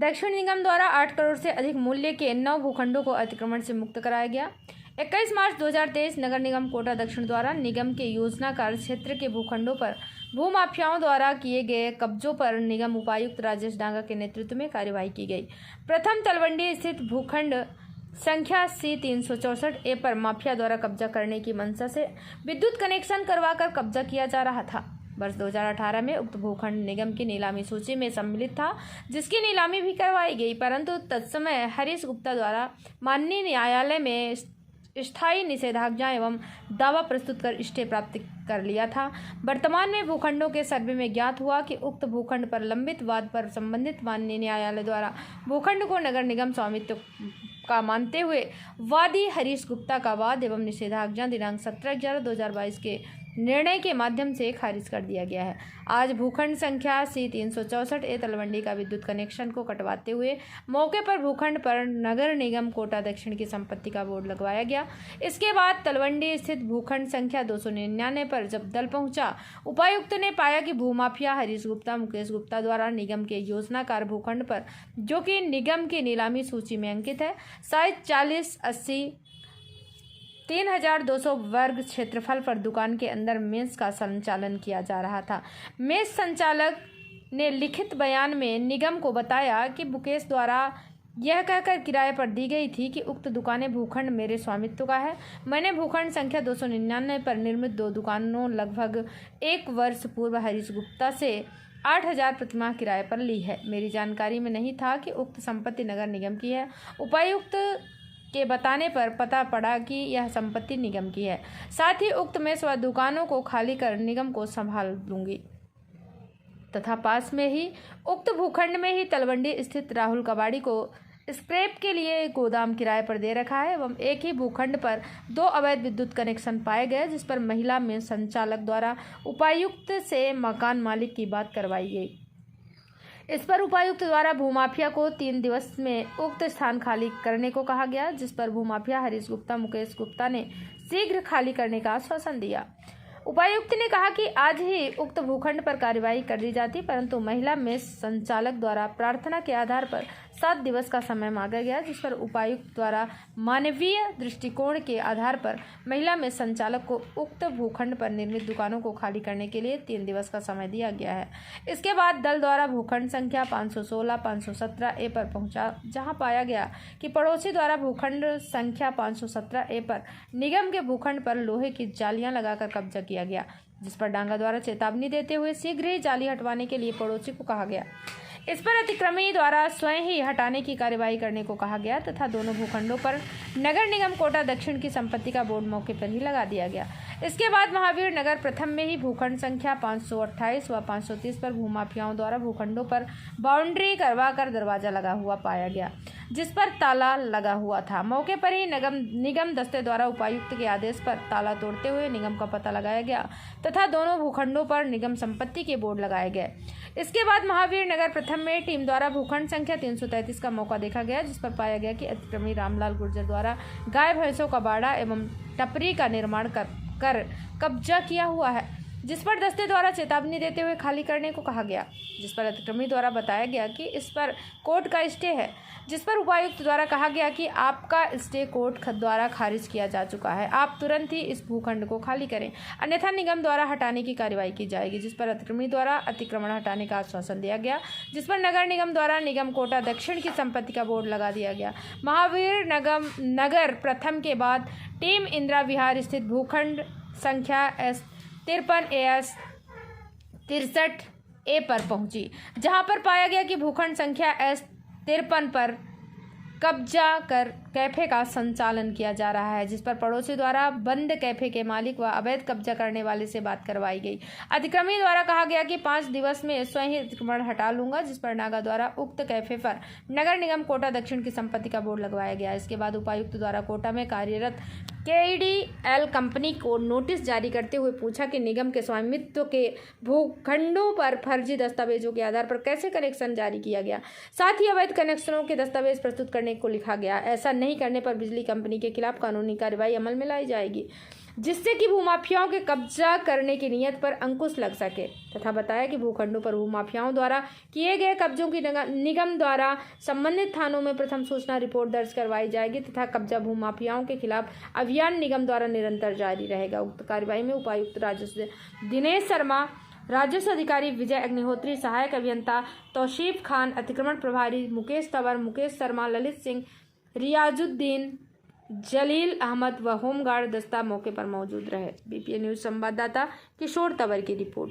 दक्षिण निगम द्वारा 8 करोड़ से अधिक मूल्य के 9 भूखंडों को अतिक्रमण से मुक्त कराया गया। 21 मार्च 2023 नगर निगम कोटा दक्षिण द्वारा निगम के योजना कार्य क्षेत्र के भूखंडों पर भूमाफियाओं द्वारा किए गए कब्जों पर निगम उपायुक्त राजेश डांगा के नेतृत्व में कार्यवाही की गई। प्रथम तलवंडी स्थित भूखंड संख्या C364A पर माफिया द्वारा कब्जा करने की मंशा से विद्युत कनेक्शन करवाकर कब्जा किया जा रहा था। वर्ष 2018 में उक्त भूखंड निगम की नीलामी सूची में सम्मिलित था, जिसकी नीलामी भी करवाई गई, परंतु तत्समय हरीश गुप्ता द्वारा माननीय न्यायालय में स्थायी निषेधाज्ञा एवं दावा प्रस्तुत कर स्टे प्राप्त कर लिया था। वर्तमान में भूखंडों के सर्वे में ज्ञात हुआ कि उक्त भूखंड पर लंबित वाद पर संबंधित माननीय न्यायालय द्वारा भूखंड को नगर निगम स्वामित्व का मानते हुए वादी हरीश गुप्ता का वाद एवं निषेधाज्ञा दिनांक 17/11/2022 के निर्णय के माध्यम से खारिज कर दिया गया है। आज भूखंड संख्या C364A तलवंडी का विद्युत कनेक्शन को कटवाते हुए मौके पर भूखंड पर नगर निगम कोटा दक्षिण की संपत्ति का बोर्ड लगवाया गया। इसके बाद तलवंडी स्थित भूखंड संख्या 299 पर जब दल पहुंचा, उपायुक्त ने पाया कि भूमाफिया हरीश गुप्ता, मुकेश गुप्ता द्वारा निगम के योजनाकार भूखंड पर, जो कि निगम की नीलामी सूची में अंकित है, साइज 40/80 3200 वर्ग क्षेत्रफल पर दुकान के अंदर मेस का संचालन किया जा रहा था। मेस संचालक ने लिखित बयान में निगम को बताया कि मुकेश द्वारा यह कहकर किराए पर दी गई थी कि उक्त दुकानें भूखंड मेरे स्वामित्व का है। मैंने भूखंड संख्या 299 पर निर्मित 2 दुकानों लगभग 1 वर्ष पूर्व हरीश गुप्ता से 8000 प्रतिमाह किराए पर ली है। मेरी जानकारी में नहीं था कि उक्त संपत्ति नगर निगम की है। उपायुक्त के बताने पर पता पड़ा कि यह संपत्ति निगम की है। साथ ही उक्त मेस व दुकानों को खाली कर निगम को संभाल लूंगी तथा पास में ही उक्त भूखंड में ही तलवंडी स्थित राहुल कबाड़ी को स्क्रैप के लिए गोदाम किराए पर दे रखा है एवं एक ही भूखंड पर 2 अवैध विद्युत कनेक्शन पाए गए, जिस पर महिला मेस संचालक द्वारा उपायुक्त से मकान मालिक की बात करवाई गई। इस पर उपायुक्त द्वारा भूमाफिया को 3 दिवस में उक्त स्थान खाली करने को कहा गया, जिस पर भूमाफिया हरीश गुप्ता, मुकेश गुप्ता ने शीघ्र खाली करने का आश्वासन दिया। उपायुक्त ने कहा कि आज ही उक्त भूखंड पर कार्यवाही कर दी जाती, परंतु महिला मेस संचालक द्वारा प्रार्थना के आधार पर 7 दिवस का समय मांगा गया, जिस पर उपायुक्त द्वारा मानवीय दृष्टिकोण के आधार पर महिला मेस संचालक को उक्त भूखंड पर निर्मित दुकानों को खाली करने के लिए 3 दिवस का समय दिया गया है। इसके बाद दल द्वारा भूखंड संख्या 516-517A पर पहुंचा, जहां पाया गया कि पड़ोसी द्वारा भूखंड संख्या 517A पर निगम के भूखंड पर लोहे की जालियां लगाकर कब्जा किया गया, जिस पर डांगा द्वारा चेतावनी देते हुए शीघ्र ही जाली हटवाने के लिए पड़ोसी को कहा गया। इस पर अतिक्रमी द्वारा स्वयं ही हटाने की कार्यवाही करने को कहा गया तथा दोनों भूखंडों पर नगर निगम कोटा दक्षिण की संपत्ति का बोर्ड मौके पर ही लगा दिया गया। इसके बाद महावीर नगर प्रथम में ही भूखंड संख्या 528 व 530 पर भूमाफियाओं द्वारा भूखंडों पर बाउंड्री करवाकर दरवाजा लगा हुआ पाया गया, जिस पर ताला लगा हुआ था। मौके पर ही निगम दस्ते द्वारा उपायुक्त के आदेश पर ताला तोड़ते हुए निगम का पता लगाया गया तथा दोनों भूखंडों पर निगम संपत्ति के बोर्ड लगाए गए। इसके बाद महावीर नगर प्रथम में टीम द्वारा भूखंड संख्या 333 का मौका देखा गया, जिस पर पाया गया कि अतिक्रमी रामलाल गुर्जर द्वारा गाय भैंसों का बाड़ा एवं टपरी का निर्माण कर कब्जा किया हुआ है, जिस पर दस्ते द्वारा चेतावनी देते हुए खाली करने को कहा गया, जिस पर अतिक्रमी द्वारा बताया गया कि इस पर कोर्ट का स्टे है, जिस पर उपायुक्त द्वारा कहा गया कि आपका स्टे कोर्ट द्वारा खारिज किया जा चुका है, आप तुरंत ही इस भूखंड को खाली करें, अन्यथा निगम द्वारा हटाने की कार्यवाही की जाएगी। जिस पर अतिक्रमी द्वारा अतिक्रमण हटाने का आश्वासन दिया गया, जिस पर नगर निगम द्वारा निगम कोटा दक्षिण की संपत्ति का बोर्ड लगा दिया गया। महावीर नगर प्रथम के बाद टीम इंदिरा विहार स्थित भूखंड संख्या S53AS 63A पर पहुंची, जहां पर पाया गया कि भूखंड संख्या S53 पर कब्जा कर कैफे का संचालन किया जा रहा है, जिस पर पड़ोसी द्वारा बंद कैफे के मालिक व अवैध कब्जा करने वाले से बात करवाई गई। अतिक्रमी द्वारा कहा गया कि 5 दिवस में स्वयं ही अतिक्रमण हटा लूंगा, जिस पर नागा द्वारा उक्त कैफे पर नगर निगम कोटा दक्षिण की संपत्ति का बोर्ड लगवाया गया। इसके बाद उपायुक्त द्वारा कोटा में कार्यरत KEDL कंपनी को नोटिस जारी करते हुए पूछा कि निगम के स्वामित्व के भूखंडों पर फर्जी दस्तावेजों के आधार पर कैसे कनेक्शन जारी किया गया, साथ ही अवैध कनेक्शनों के दस्तावेज प्रस्तुत करने को लिखा गया। ऐसा नहीं करने पर बिजली कंपनी के खिलाफ कानूनी कार्रवाई अमल में लाई जाएगी। जिससे कि भूमाफियाओं के कब्जा करने की नीयत पर अंकुश लग सके, तथा बताया कि भूखंडों पर भूमाफियाओं द्वारा किए गए कब्जों की निगम द्वारा संबंधित थानों में प्रथम सूचना रिपोर्ट दर्ज करवाई जाएगी तथा कब्जा भूमाफियाओं के खिलाफ अभियान निगम द्वारा निरंतर जारी रहेगा। उक्त कार्यवाही में उपायुक्त राजस्व दिनेश शर्मा, राजस्व अधिकारी विजय अग्निहोत्री, सहायक अभियंता तौसीफ खान, अतिक्रमण प्रभारी मुकेश तंवर, मुकेश शर्मा, ललित सिंह, रियाजुद्दीन, जलील अहमद व होमगार्ड दस्ता मौके पर मौजूद रहे। बीपीए न्यूज संवाददाता किशोर तंवर की रिपोर्ट।